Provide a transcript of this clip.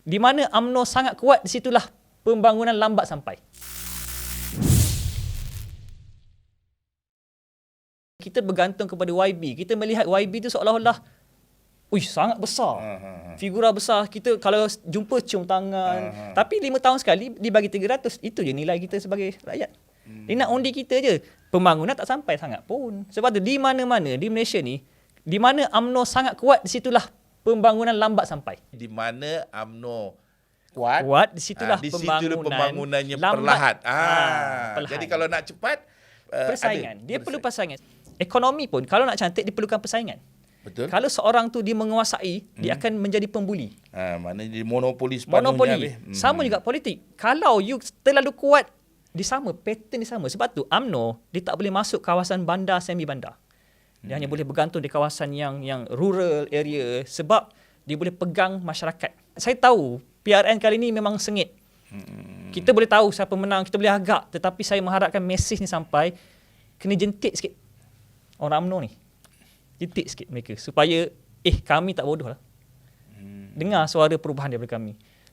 Di mana UMNO sangat kuat, di situlah pembangunan lambat sampai. Kita bergantung kepada YB. Kita melihat YB itu seolah-olah sangat besar. Figura besar. Kita kalau jumpa cium tangan. Tapi 5 tahun sekali dibagi 300. Itu je nilai kita sebagai rakyat. Dia nak undi kita je. Pembangunan tak sampai sangat pun. Sebab tu di mana-mana di Malaysia ni, di mana UMNO sangat kuat, di situlah pembangunan lambat sampai. Di mana UMNO kuat, di situlah pembangunannya lambat. perlahan. Jadi kalau nak cepat, persaingan. Dia perlu persaingan. Ekonomi pun kalau nak cantik diperlukan persaingan. Betul. Kalau seorang tu dia menguasai, dia akan menjadi pembuli. Maknanya dia monopoli sepenuhnya. Sama juga politik. Kalau you terlalu kuat, dia sama, pattern dia sama. Sebab tu UMNO dia tak boleh masuk kawasan bandar, semi bandar. Dia hanya boleh bergantung di kawasan yang rural area sebab dia boleh pegang masyarakat. Saya tahu PRN kali ni memang sengit. Kita boleh tahu siapa menang, kita boleh agak, tetapi saya mengharapkan mesej ni sampai kena jentik sikit orang UMNO ni. Jentik sikit mereka supaya kami tak bodoh lah. Dengar suara perubahan daripada kami.